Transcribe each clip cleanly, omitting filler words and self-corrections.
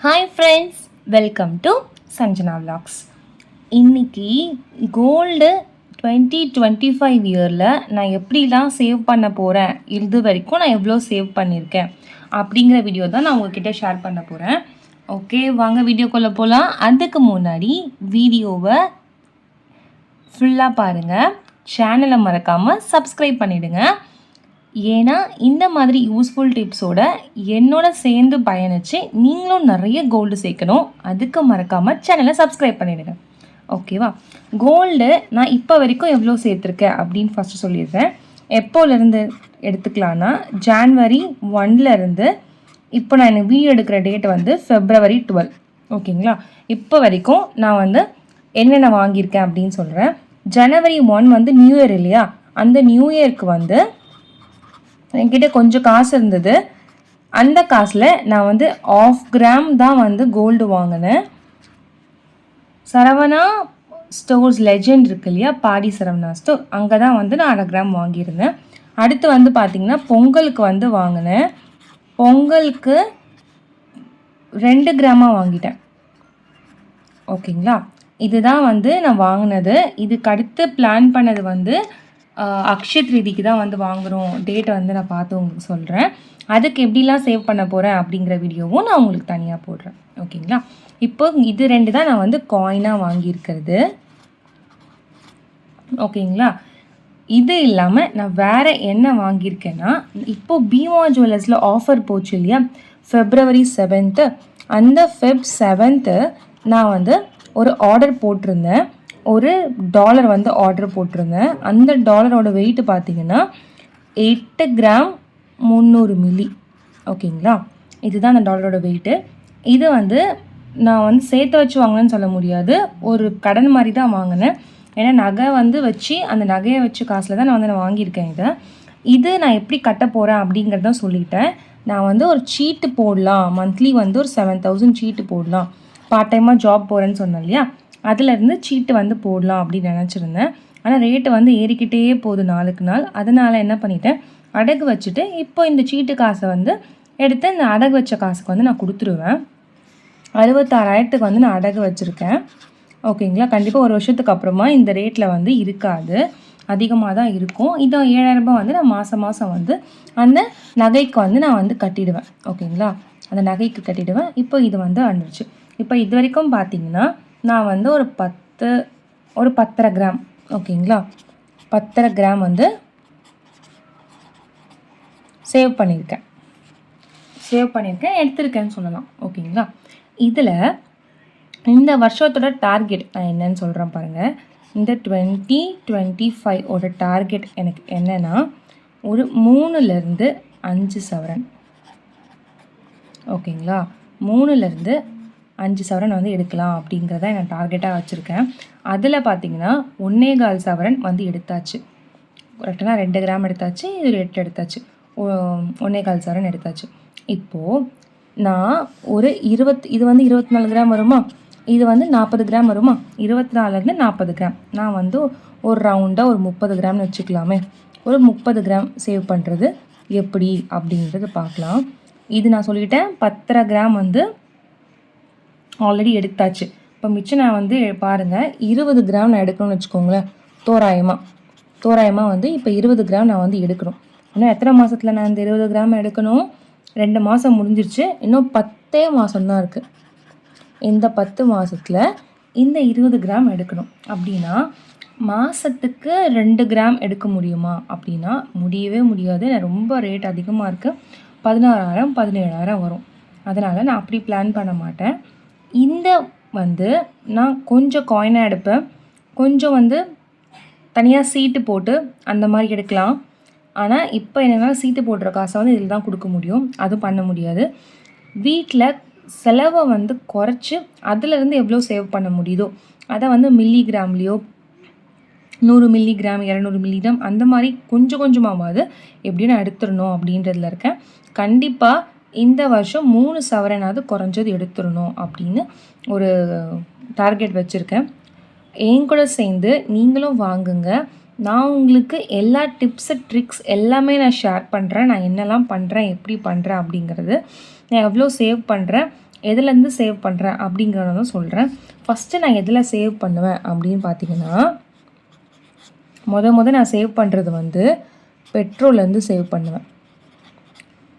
Hi friends, welcome to Sanjana vlogs. இன்றைக்கி gold 2025 இயரில் நான் எப்படிலாம் சேவ் பண்ண போகிறேன், இது வரைக்கும் நான் எவ்வளோ சேவ் பண்ணியிருக்கேன் அப்படிங்கிற வீடியோ தான் நான் உங்ககிட்ட ஷேர் பண்ண போகிறேன். ஓகே, வாங்க வீடியோக்குள்ளே போகலாம். அதுக்கு முன்னாடி வீடியோவை ஃபுல்லாக பாருங்கள், சேனலை மறக்காமல் சப்ஸ்கிரைப் பண்ணிவிடுங்க. ஏன்னா இந்த மாதிரி யூஸ்ஃபுல் டிப்ஸோட என்னோட சேர்ந்து பயணித்து நீங்களும் நிறைய கோல்டு சேர்க்கணும். அதுக்கு மறக்காமல் சேனலை சப்ஸ்கிரைப் பண்ணிவிடுங்க. ஓகேவா? கோல்டு நான் இப்போ வரைக்கும் எவ்வளோ சேர்த்துருக்கேன் அப்படின்னு ஃபஸ்ட்டு சொல்லிடுறேன். எப்போலேருந்து எடுத்துக்கலான்னா, ஜான்வரி 1லேருந்து இப்போ நான் எனக்கு வீடியோ எடுக்கிற டேட் வந்து February 12. ஓகேங்களா? இப்போ வரைக்கும் நான் வந்து என்னென்ன வாங்கியிருக்கேன் அப்படின்னு சொல்கிறேன். January 1 வந்து நியூ இயர் இல்லையா? அந்த நியூ இயருக்கு வந்து என்கிட்ட கொஞ்சம் காசு இருந்தது. அந்த காசில் நான் வந்து 1/2 கிராம் தான் வந்து கோல்டு வாங்கினேன். சரவணா ஸ்டோர்ஸ் லெஜெண்ட் இருக்கு இல்லையா, பாடி சரவணா ஸ்டோர், அங்கே தான் வந்து நான் 1/2 கிராம் வாங்கியிருந்தேன். அடுத்து வந்து பார்த்திங்கன்னா பொங்கலுக்கு வந்து வாங்கினேன். பொங்கலுக்கு 2 கிராமாக வாங்கிட்டேன். ஓகேங்களா? இதுதான் வந்து நான் வாங்கினது. இதுக்கு அடுத்து பிளான் பண்ணது வந்து அக்ஷய திருதிக்கு தான் வந்து வாங்குகிறோம். டேட்டை வந்து நான் பார்த்து உங்களுக்கு சொல்கிறேன். அதுக்கு எப்படிலாம் சேவ் பண்ண போகிறேன் அப்படிங்கிற வீடியோவும் நான் உங்களுக்கு தனியாக போடுறேன். ஓகேங்களா? இப்போ இது 2 தான் நான் வந்து காயினாக வாங்கியிருக்கிறது. ஓகேங்களா? இது இல்லாமல் நான் வேறு என்ன வாங்கியிருக்கேன்னா, இப்போது பீமா ஜுவல்லர்ஸில் ஆஃபர் போச்சு இல்லையா, February 7th. அந்த Feb 7th நான் வந்து ஒரு ஆர்டர் போட்டிருந்தேன். ஒரு டாலர் வந்து ஆர்டர் போட்டிருந்தேன். அந்த டாலரோட வெயிட்டு பார்த்திங்கன்னா 8 கிராம் 300 மில்லி. ஓகேங்களா? இதுதான் அந்த டாலரோட வெயிட்டு. இது வந்து நான் வந்து சேர்த்து வச்சு வாங்கினேன்னு சொல்ல முடியாது, ஒரு கடன் மாதிரி தான் வாங்கினேன். ஏன்னா நகை வந்து வச்சு அந்த நகையை வச்சு காசில் தான் நான் வாங்கியிருக்கேன். இது நான் எப்படி கட்ட போகிறேன் அப்படிங்கிறத சொல்லிட்டேன். நான் வந்து ஒரு சீட்டு போடலாம், மந்த்லி வந்து ஒரு 7,000 சீட்டு போடலாம். பார்ட் டைமாக ஜாப் போகிறேன்னு சொன்னேன் இல்லையா, அதிலேருந்து சீட்டு வந்து போடலாம் அப்படின்னு நினச்சிருந்தேன். ஆனால் ரேட்டு வந்து ஏறிக்கிட்டே போகுது நாளுக்கு நாள். அதனால் என்ன பண்ணிட்டேன், அடகு வச்சுட்டு இப்போ இந்த சீட்டு காசை வந்து எடுத்து இந்த அடகு வச்ச காசுக்கு வந்து நான் கொடுத்துருவேன். 66,000க்கு வந்து நான் அடகு வச்சுருக்கேன். ஓகேங்களா? கண்டிப்பாக ஒரு வருஷத்துக்கு அப்புறமா இந்த ரேட்டில் வந்து இருக்காது, அதிகமாக தான் இருக்கும். இதை 7,000 ரூபாய் வந்து நான் மாதம் வந்து அந்த நகைக்கு வந்து நான் வந்து கட்டிடுவேன். ஓகேங்களா? அந்த நகைக்கு கட்டிடுவேன். இப்போ இது வந்து வந்துடுச்சு. இப்போ இது வரைக்கும் பார்த்திங்கன்னா நான் வந்து ஒரு 10.5 கிராம், ஓகேங்களா, 10.5 கிராம் வந்து சேவ் பண்ணியிருக்கேன், எடுத்திருக்கேன்னு சொல்லலாம். ஓகேங்களா? இதில் இந்த வருஷத்தோட டார்கெட் நான் என்னன்னு சொல்கிறேன் பாருங்கள். இந்த 2025 டார்கெட் எனக்கு என்னென்னா, ஒரு 3லேருந்து 5 சவரன். ஓகேங்களா? 3லேருந்து 5 சவரன் வந்து எடுக்கலாம் அப்படிங்கிறத நான் டார்கெட்டாக வச்சுருக்கேன். அதில் பார்த்திங்கன்னா 1.25 சவரன் வந்து எடுத்தாச்சு. கரெக்டாக 2 கிராம் எடுத்தாச்சு, இது 8 எடுத்தாச்சு, 1.25 சவரன் எடுத்தாச்சு. இப்போது நான் ஒரு இது வந்து 24 கிராம் வருமா, இது வந்து 40 கிராம் வருமா, 24லேருந்து 40 கிராம், நான் வந்து ஒரு ரவுண்டாக ஒரு 30 கிராம்னு வச்சுக்கலாமே. ஒரு 30 கிராம் சேவ் பண்ணுறது எப்படி அப்படின்றது பார்க்கலாம். இது நான் சொல்லிட்டேன், 10.5 கிராம் வந்து ஆல்ரெடி எடுத்தாச்சு. இப்போ மிச்சம் நான் வந்து பாருங்கள், 20 கிராம் நான் எடுக்கணும்னு வச்சுக்கோங்களேன். தோராயமாக வந்து இப்போ 20 கிராம் நான் வந்து எடுக்கணும். இன்னும் எத்தனை மாதத்தில் நான் இந்த 20 கிராம் எடுக்கணும்? 2 மாதம் முடிஞ்சிருச்சு, இன்னும் 10 மாதம்தான் இருக்குது. இந்த 10 மாதத்தில் இந்த 20 கிராம் எடுக்கணும். அப்படின்னா மாதத்துக்கு 2 கிராம் எடுக்க முடியுமா அப்படின்னா முடியவே முடியாது. ரொம்ப ரேட் அதிகமாக இருக்குது. 16,000 17,000 வரும். அதனால் நான் அப்படி பிளான் பண்ண மாட்டேன். இந்த வந்து நான் கொஞ்சம் காயினாக எடுப்பேன், கொஞ்சம் வந்து தனியாக சீட்டு போட்டு அந்த மாதிரி எடுக்கலாம். ஆனால் இப்போ என்னென்னா சீட்டு போடுற காசை வந்து இதில் தான் கொடுக்க முடியும், அதுவும் பண்ண முடியாது. வீட்டில் செலவை வந்து குறைச்சி அதிலேருந்து எவ்வளோ சேவ் பண்ண முடியுதோ அதை வந்து மில்லிகிராம்லேயோ 100 மில்லிகிராம் 200 மில்லிகிராம் அந்த மாதிரி கொஞ்சம் கொஞ்சமாவது எப்படியும் நான் எடுத்துடணும் அப்படின்றதுல இருக்கேன். கண்டிப்பாக இந்த வருஷம் 3 சவரனாவது குறைஞ்சது எடுத்துடணும் அப்படின்னு ஒரு டார்கெட் வச்சுருக்கேன். என் கூட சேர்ந்து நீங்களும் வாங்குங்க. நான் உங்களுக்கு எல்லா டிப்ஸு ட்ரிக்ஸ் எல்லாமே நான் ஷேர் பண்ணுறேன். நான் என்னெல்லாம் பண்ணுறேன், எப்படி பண்ணுறேன் அப்படிங்கிறது, நான் எவ்வளோ சேவ் பண்ணுறேன், எதுலேருந்து சேவ் பண்ணுறேன் அப்படிங்கிறத தான் சொல்கிறேன். ஃபஸ்ட்டு நான் எதில் சேவ் பண்ணுவேன் அப்படின்னு பார்த்தீங்கன்னா, நான் சேவ் பண்ணுறது வந்து பெட்ரோல்லேருந்து சேவ் பண்ணுவேன்.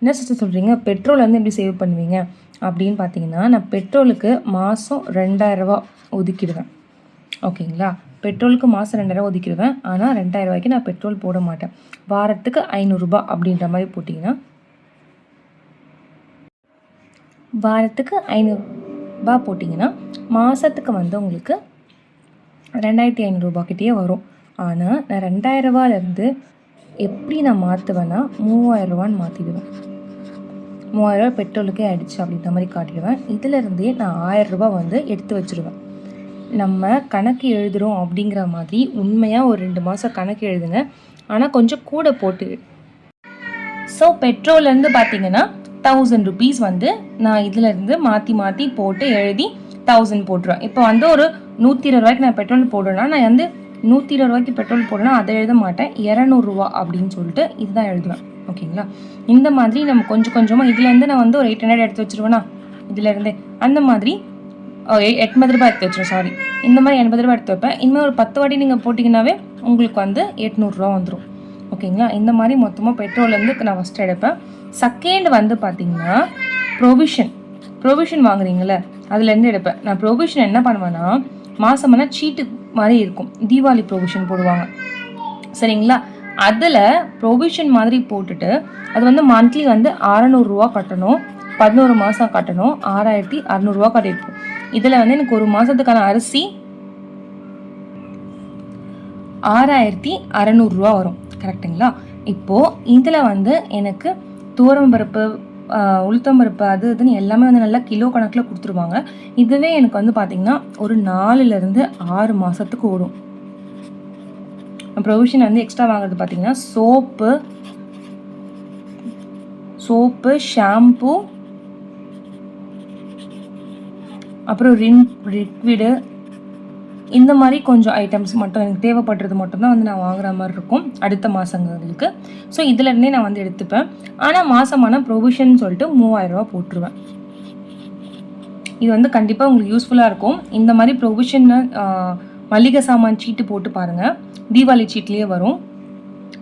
என்ன சிஸ்டர் சொல்கிறீங்க, பெட்ரோல்லேருந்து எப்படி சேவ் பண்ணுவீங்க அப்படின்னு பார்த்தீங்கன்னா, நான் பெட்ரோலுக்கு மாதம் 2000 ஒதுக்கிடுவேன். ஓகேங்களா, பெட்ரோலுக்கு மாதம் 2000 ஒதுக்கிடுவேன். ஆனால் 2000 நான் பெட்ரோல் போட மாட்டேன். வாரத்துக்கு 500 அப்படின்ற மாதிரி போட்டிங்கன்னா, வாரத்துக்கு 500 போட்டிங்கன்னா மாதத்துக்கு வந்து உங்களுக்கு 2500 கிட்டே வரும். ஆனால் நான் 2000 எப்படி நான் மாற்றுவேன்னா 3000 மாற்றிடுவேன். 3000 பெட்ரோலுக்கே ஆயிடுச்சு அப்படின்ற மாதிரி காட்டிடுவேன். இதிலேருந்தே நான் 1000 வந்து எடுத்து வச்சுருவேன். நம்ம கணக்கு எழுதுகிறோம் அப்படிங்கிற மாதிரி உண்மையாக ஒரு 2 மாதம் கணக்கு எழுதுங்க. ஆனால் கொஞ்சம் கூட போட்டு. ஸோ பெட்ரோல்லேருந்து பார்த்தீங்கன்னா 1000 rupees வந்து நான் இதிலேருந்து மாற்றி போட்டு எழுதி 1000 போட்டுருவேன். இப்போ வந்து ஒரு 120 நான் பெட்ரோல் போடுறேன்னா, நான் வந்து 120 பெட்ரோல் போடுறேன்னா அதை எழுத மாட்டேன், 200 அப்படின்னு சொல்லிட்டு இதுதான் எழுதுவேன். ஓகேங்களா, இந்த மாதிரி நம்ம கொஞ்சம் கொஞ்சமாக இதுலேருந்து நான் வந்து ஒரு 800 எடுத்து வச்சுருவேன்னா, இதுலேருந்தே அந்த மாதிரி 80 எடுத்து வச்சுருவேன். சாரி, இந்த மாதிரி 80 எடுத்து வைப்பேன். இனிமேல் ஒரு 10 வாட்டி நீங்கள் போட்டிங்கன்னாவே உங்களுக்கு வந்து 800 வந்துடும். ஓகேங்களா, இந்த மாதிரி மொத்தமாக பெட்ரோல்லேருந்து நான் ஃபஸ்ட்டு எடுப்பேன். செகண்ட் வந்து பார்த்தீங்கன்னா ப்ரொவிஷன் வாங்குறீங்களே அதுலேருந்து எடுப்பேன். நான் ப்ரொவிஷன் என்ன பண்ணுவேன்னா, மாதமான சீட்டு மாதிரி இருக்கும், தீபாவளி ப்ரொவிஷன் போடுவாங்க சரிங்களா. அதில் ப்ரொவிஷன் மாதிரி போட்டுட்டு அது வந்து மந்த்லி வந்து 600 கட்டணும், 11 மாதம் கட்டணும், 6600 கட்டியிருக்கும். இதில் வந்து எனக்கு ஒரு மாதத்துக்கான அரிசி 6600 வரும். கரெக்டுங்களா. இப்போது இதில் வந்து எனக்கு துவரம்பருப்பு, உளுத்தம்பருப்பு, அது இதுன்னு எல்லாமே வந்து நல்லா கிலோ கணக்கில் கொடுத்துருவாங்க. இதுவே எனக்கு வந்து பார்த்திங்கன்னா ஒரு 4லேருந்து 6 மாதத்துக்கு ஓடும். ப்ரொவிஷன் வந்து எக்ஸ்ட்ரா வாங்குறது பார்த்திங்கன்னா சோப்பு, ஷாம்பு, அப்புறம் லிக்விடு, இந்த மாதிரி கொஞ்சம் ஐட்டம்ஸ் மட்டும் எனக்கு தேவைப்படுறது மட்டும்தான் வந்து நான் வாங்குற மாதிரி இருக்கும் அடுத்த மாதங்களுக்கு. ஸோ இதிலேருந்தே நான் வந்து எடுத்துப்பேன். ஆனால் மாதமான ப்ரொவிஷன் சொல்லிட்டு 3000 போட்டுருவேன். இது வந்து கண்டிப்பாக உங்களுக்கு யூஸ்ஃபுல்லாக இருக்கும். இந்த மாதிரி ப்ரொவிஷன் மளிகை சாமான் சீட்டு போட்டு பாருங்கள், தீபாவளி சீட்லேயே வரும்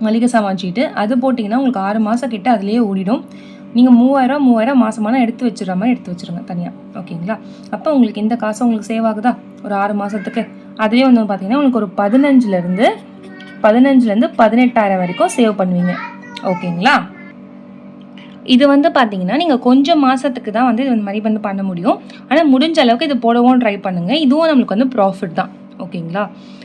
மளிகை சாமான் சீட்டு. அது போட்டிங்கன்னா உங்களுக்கு 6 மாதம் கிட்ட அதுலேயே ஓடிடும். நீங்கள் 3000 மாதமான எடுத்து வச்சுற மாதிரி எடுத்து வச்சுருங்க தனியாக. ஓகேங்களா, அப்போ உங்களுக்கு இந்த காசு உங்களுக்கு சேவ் ஆகுதா ஒரு 6 மாதத்துக்கு. அதுவே வந்து பார்த்தீங்கன்னா உங்களுக்கு ஒரு 15லேருந்து 18,000 வரைக்கும் சேவ் பண்ணுவீங்க. ஓகேங்களா, இது வந்து பார்த்தீங்கன்னா நீங்கள் கொஞ்சம் மாதத்துக்கு தான் வந்து இது மாதிரி வந்து பண்ண முடியும். ஆனால் முடிஞ்ச அளவுக்கு இது போடவும் ட்ரை பண்ணுங்கள். இதுவும் நம்மளுக்கு வந்து ப்ராஃபிட் தான். ஓகேங்களா,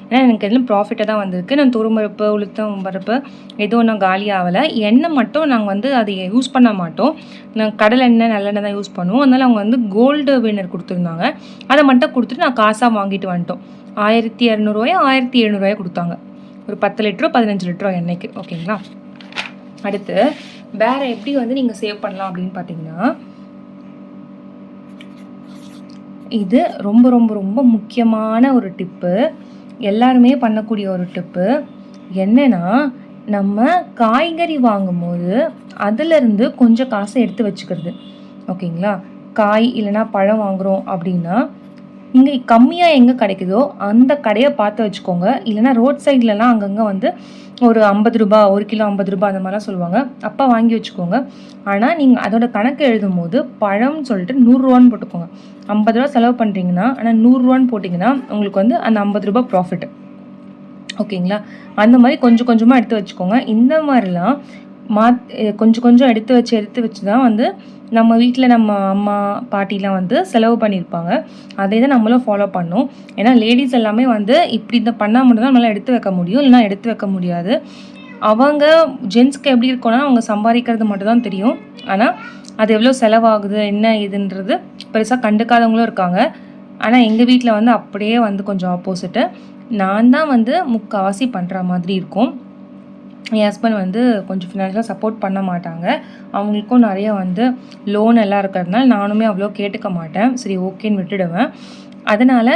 ஏன்னா எனக்கு எதுவும் ப்ராஃபிட்டாக தான் வந்திருக்கு. நான் துவரம்பருப்பு, உளுத்தம் பருப்பு எதுவும் ஒன்றும் காலி ஆகலை. எண்ணெய் மட்டும் நாங்கள் வந்து அதை யூஸ் பண்ண மாட்டோம், நான் கடலை எண்ணெய் நல்லெண்ணெய் தான் யூஸ் பண்ணுவோம். அதனால் அவங்க வந்து கோல்டு வின்னர் கொடுத்துருந்தாங்க, அதை மட்டும் கொடுத்துட்டு நான் காசாக வாங்கிட்டு வந்துட்டோம். 1200 1700 கொடுத்தாங்க ஒரு 10 லிட்டரோ 15 லிட்டரோ எண்ணெய்க்கு. ஓகேங்களா, அடுத்து வேறு எப்படி வந்து நீங்கள் சேவ் பண்ணலாம் அப்படின்னு பார்த்தீங்கன்னா, இது ரொம்ப ரொம்ப ரொம்ப முக்கியமான ஒரு டிப்பு, எல்லாருமே பண்ணக்கூடிய ஒரு டிப்பு. என்னென்னா, நம்ம காய்கறி வாங்கும்போது அதிலிருந்து கொஞ்சம் காசை எடுத்து வச்சுக்கிறது. ஓகேங்களா, காய் இல்லைனா பழம் வாங்குகிறோம் அப்படின்னா இங்கே கம்மியாக எங்கே கிடைக்குதோ அந்த கடையை பார்த்து வச்சுக்கோங்க. இல்லைனா ரோட் சைட்லலாம் அங்கங்கே வந்து ஒரு 50 ரூபா, 1 கிலோ 50 ரூபா அந்த மாதிரிலாம் சொல்லுவாங்க, அப்போ வாங்கி வச்சுக்கோங்க. ஆனால் நீங்கள் அதோட கணக்கு எழுதும் போது பழம்னு சொல்லிட்டு 100 போட்டுக்கோங்க. 50 செலவு பண்ணுறீங்கன்னா, ஆனால் 100 போட்டிங்கன்னா உங்களுக்கு வந்து அந்த 50 ப்ராஃபிட். ஓகேங்களா, அந்த மாதிரி கொஞ்சம் கொஞ்சமாக எடுத்து வச்சுக்கோங்க. இந்த மாதிரிலாம் கொஞ்சம் கொஞ்சம் எடுத்து வச்சு தான் வந்து நம்ம வீட்டில் நம்ம அம்மா பாட்டிலாம் வந்து செலவு பண்ணியிருப்பாங்க. அதே தான் நம்மளும் ஃபாலோ பண்ணோம். ஏன்னா லேடிஸ் எல்லாமே வந்து இப்படி இந்த பண்ணால் மட்டும் தான் நம்மளால் எடுத்து வைக்க முடியும், இல்லைனா எடுத்து வைக்க முடியாது. அவங்க ஜென்ஸ்க்கு எப்படி இருக்கும்னா அவங்க சம்பாதிக்கிறது மட்டும் தான் தெரியும், ஆனால் அது எவ்வளோ செலவாகுது என்ன இதுன்றது பெருசாக கண்டுக்காதவங்களும் இருக்காங்க. ஆனால் எங்கள் வீட்டில் வந்து அப்படியே வந்து கொஞ்சம் ஆப்போசிட்டு, நான் தான் வந்து முக்கால்வாசி பண்ணுற மாதிரி இருக்கும். என் ஹஸ்பண்ட் வந்து கொஞ்சம் ஃபினான்ஷியலாக சப்போர்ட் பண்ண மாட்டாங்க. அவங்களுக்கும் நிறைய வந்து லோன் எல்லாம் இருக்கிறதுனால நானுமே அவ்வளோ கேட்டுக்க மாட்டேன், சரி ஓகேன்னு விட்டுடுவேன். அதனால்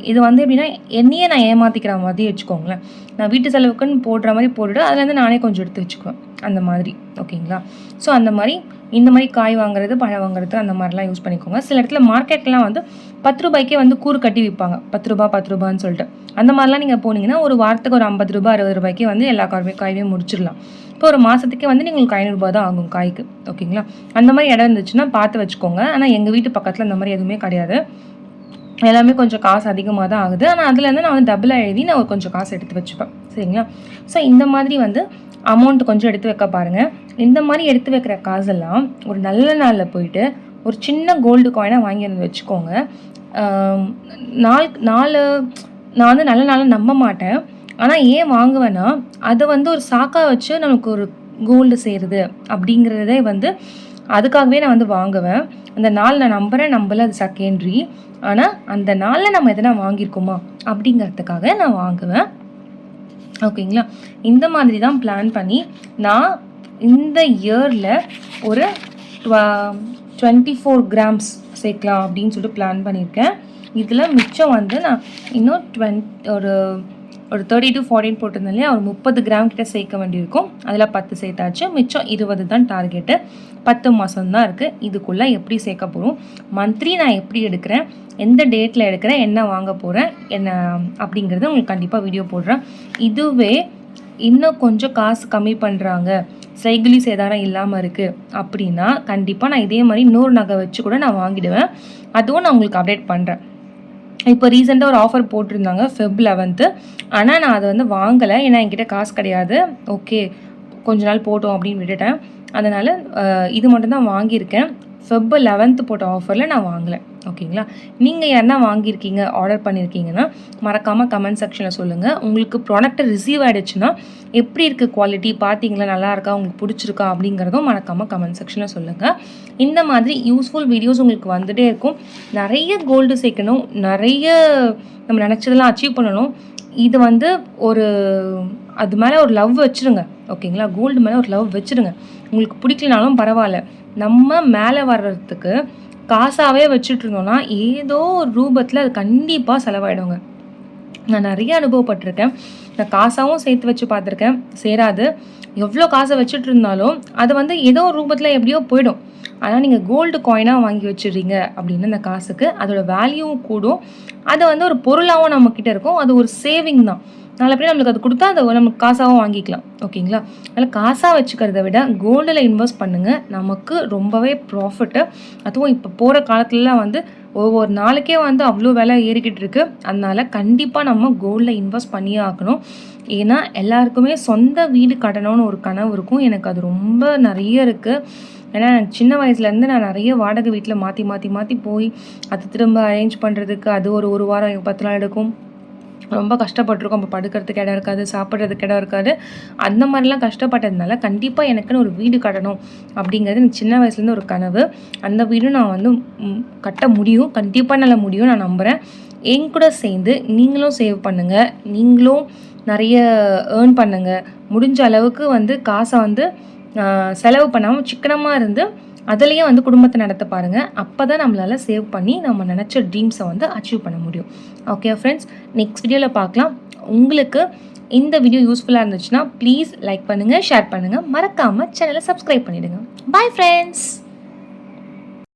இது வந்து எப்படின்னா என்னையே நான் ஏமாற்றிக்கிற மாதிரி வச்சுக்கோங்களேன். நான் வீட்டு செலவுக்குன்னு போடுற மாதிரி போட்டுட்டு அதுலேருந்து நானே கொஞ்சம் எடுத்து வச்சுக்குவேன் அந்த மாதிரி. ஓகேங்களா, ஸோ அந்த மாதிரி இந்த மாதிரி காய் வாங்குறது, பழம் வாங்குறது அந்த மாதிரிலாம் யூஸ் பண்ணிக்கோங்க. சில இடத்துல மார்க்கெட்லாம் வந்து 10 ரூபாய்க்கே வந்து கூறு கட்டி விற்பாங்க. 10 ரூபா 10 ரூபான்னு சொல்லிட்டு. அந்த மாதிரிலாம் நீங்கள் போனீங்கன்னா ஒரு வாரத்துக்கு ஒரு 50 ரூபா 60 ரூபாய்க்கே வந்து எல்லா காயுமே முடிச்சிடலாம். இப்போ ஒரு மாதத்துக்கே வந்து உங்களுக்கு 500 ரூபா தான் ஆகும் காய்க்கு. ஓகேங்களா? அந்த மாதிரி இடம் இருந்துச்சுன்னா பார்த்து வச்சுக்கோங்க. ஆனால் எங்கள் வீட்டு பக்கத்தில் அந்த மாதிரி எதுவுமே கிடையாது. எல்லாமே கொஞ்சம் காசு அதிகமாக தான் ஆகுது. ஆனால் அதுலேருந்து நான் வந்து டபுளாக எழுதி நான் ஒரு கொஞ்சம் காசு எடுத்து வச்சுப்பேன். சரிங்களா? ஸோ இந்த மாதிரி வந்து அமௌண்ட் கொஞ்சம் எடுத்து வைக்க பாருங்கள். இந்த மாதிரி எடுத்து வைக்கிற காசெல்லாம் ஒரு நல்ல நாளில் போயிட்டு ஒரு சின்ன கோல்டு காயினாக வாங்கி வந்து வச்சுக்கோங்க. நான் வந்து நல்ல நாளாக நம்ப மாட்டேன். ஆனால் ஏன் வாங்குவேன்னா அதை வந்து ஒரு சாக்காக வச்சு நமக்கு ஒரு கோல்டு சேருது அப்படிங்கிறதே வந்து அதுக்காகவே நான் வந்து வாங்குவேன். அந்த நாள் நான் நம்பலை, அது செகண்டரி. ஆனால் அந்த நாளில் நம்ம எதனா வாங்கியிருக்கோமா அப்படிங்கிறதுக்காக நான் வாங்குவேன். ஓகேங்களா? இந்த மாதிரி தான் பிளான் பண்ணி நான் இந்த இயரில் ஒரு 24 கிராம்ஸ் சேர்க்கலாம் அப்படின்னு சொல்லிட்டு பிளான் பண்ணியிருக்கேன். இதில் மிச்சம் வந்து நான் இன்னும் ஒரு 30 to 40 போட்டிருந்தேன் இல்லையா, ஒரு 30 கிராம் கிட்ட சேர்க்க வேண்டியிருக்கும். அதில் 10 சேர்த்தாச்சு. மிச்சம் 20 தான் டார்கெட்டு. 10 மாதம் தான் இருக்குது. இதுக்குள்ளே எப்படி சேர்க்க போகிறோம், மந்த்லி நான் எப்படி எடுக்கிறேன், எந்த டேட்டில் எடுக்கிறேன், என்ன வாங்க போகிறேன், என்ன அப்படிங்கிறத உங்களுக்கு கண்டிப்பாக வீடியோ போடுறேன். இதுவே இன்னும் கொஞ்சம் காசு கம்மி பண்ணுறாங்க, சைக்கிளி சேதாரம் இல்லாமல் இருக்குது அப்படின்னா கண்டிப்பாக நான் இதே மாதிரி 100 நகை வச்சு கூட நான் வாங்கிடுவேன். அதுவும் நான் உங்களுக்கு அப்டேட் பண்ணுறேன். இப்போ ரீசெண்டாக ஒரு ஆஃபர் போட்டிருந்தாங்க Feb 11th. ஆனால் நான் அதை வந்து வாங்கலை. ஏன்னா என்கிட்ட காசு கிடையாது. ஓகே கொஞ்ச நாள் போட்டோம் அப்படின்னு விட்டுட்டேன். அதனால் இது மட்டும்தான் வாங்கியிருக்கேன். Feb 11th போட்ட ஆஃபரில் நான் வாங்கலை. ஓகேங்களா? நீங்கள் யாருன்னா வாங்கியிருக்கீங்க, ஆர்டர் பண்ணியிருக்கீங்கன்னா மறக்காமல் கமெண்ட் செக்ஷனில் சொல்லுங்கள். உங்களுக்கு ப்ராடக்ட் ரிசீவ் ஆகிடுச்சுன்னா எப்படி இருக்குது குவாலிட்டி, பார்த்தீங்களா, நல்லா இருக்கா, உங்களுக்கு பிடிச்சிருக்கா அப்படிங்கிறதும் மறக்காமல் கமெண்ட் செக்ஷனில் சொல்லுங்கள். இந்த மாதிரி யூஸ்ஃபுல் வீடியோஸ் உங்களுக்கு வந்துகிட்டே இருக்கும். நிறைய கோல்டு சேர்க்கணும், நிறைய நம்ம நினச்சதெல்லாம் அச்சீவ் பண்ணணும். இது வந்து அது மேலே ஒரு லவ் வச்சுருங்க. ஓகேங்களா? கோல்டு மேலே ஒரு லவ் வச்சுருங்க. உங்களுக்கு பிடிக்கலனாலும் பரவாயில்ல. நம்ம மேலே வர்றதுக்கு காசாகவே வச்சுட்டு இருந்தோம்னா ஏதோ ஒரு ரூபத்தில் அது கண்டிப்பாக செலவாயிடுங்க. நான் நிறைய அனுபவப்பட்டிருக்கேன். நான் காசாகவும் சேர்த்து வச்சு பார்த்துருக்கேன், சேராது. எவ்வளோ காசை வச்சுட்டு இருந்தாலும் அது வந்து ஏதோ ஒரு ரூபத்தில் எப்படியோ போயிடும். ஆனால் நீங்கள் கோல்டு காயினாக வாங்கி வச்சுடுறீங்க அப்படின்னு அந்த காசுக்கு அதோட வேல்யூவும் கூடும். அது வந்து ஒரு பொருளாகவும் நம்மக்கிட்ட இருக்கும். அது ஒரு சேவிங் தான். நல்லபடியாக நம்மளுக்கு அது கொடுத்தா அதை நமக்கு காசாகவும் வாங்கிக்கலாம். ஓகேங்களா? அதில் காசாக வச்சுக்கிறத விட கோல்டில் இன்வெஸ்ட் பண்ணுங்கள். நமக்கு ரொம்பவே ப்ராஃபிட்டு. அதுவும் இப்போ போகிற காலத்துலலாம் வந்து ஒவ்வொரு நாளைக்கே வந்து அவ்வளோ விலை ஏறிக்கிட்டு இருக்குது. அதனால் கண்டிப்பாக நம்ம கோல்டில் இன்வெஸ்ட் பண்ணியே ஆகணும். ஏன்னா எல்லாருக்குமே சொந்த வீடு கட்டணும்னு ஒரு கனவு இருக்கும். எனக்கு அது ரொம்ப நிறைய இருக்குது. ஏன்னா சின்ன வயசுலேருந்து நான் நிறைய வாடகை வீட்டில் மாற்றி போய் அது திரும்ப அரேஞ்ச் பண்ணுறதுக்கு அது ஒரு வாரம் 10 நாள் எடுக்கும். ரொம்ப கஷ்டப்பட்டிருக்கோம். இப்போ படுக்கிறதுக்கு இடம் இருக்காது, சாப்பிட்றதுக்கு இடம் இருக்காது. அந்த மாதிரிலாம் கஷ்டப்பட்டதுனால கண்டிப்பாக எனக்குன்னு ஒரு வீடு கட்டணும் அப்படிங்கிறது எனக்கு சின்ன வயசுலேருந்து ஒரு கனவு. அந்த வீடும் நான் வந்து கட்ட முடியும், கண்டிப்பாக நல்லா முடியும், நான் நம்புகிறேன். என் கூட சேர்ந்து நீங்களும் சேவ் பண்ணுங்கள், நீங்களும் நிறைய ஏர்ன் பண்ணுங்கள். முடிஞ்ச அளவுக்கு வந்து காசை வந்து செலவு பண்ணாமல் சிக்கனமாக இருந்து அதுலேயே வந்து குடும்பத்தை நடத்த பாருங்கள். அப்போ தான் நம்மளால் சேவ் பண்ணி நம்ம நினச்ச ட்ரீம்ஸை வந்து அச்சீவ் பண்ண முடியும். ஓகே ஃப்ரெண்ட்ஸ், நெக்ஸ்ட் வீடியோவில் பார்க்கலாம். உங்களுக்கு இந்த வீடியோ யூஸ்ஃபுல்லாக இருந்துச்சுன்னா ப்ளீஸ் லைக் பண்ணுங்கள், ஷேர் பண்ணுங்கள், மறக்காமல் சேனலை சப்ஸ்கிரைப் பண்ணிவிடுங்க. Bye friends.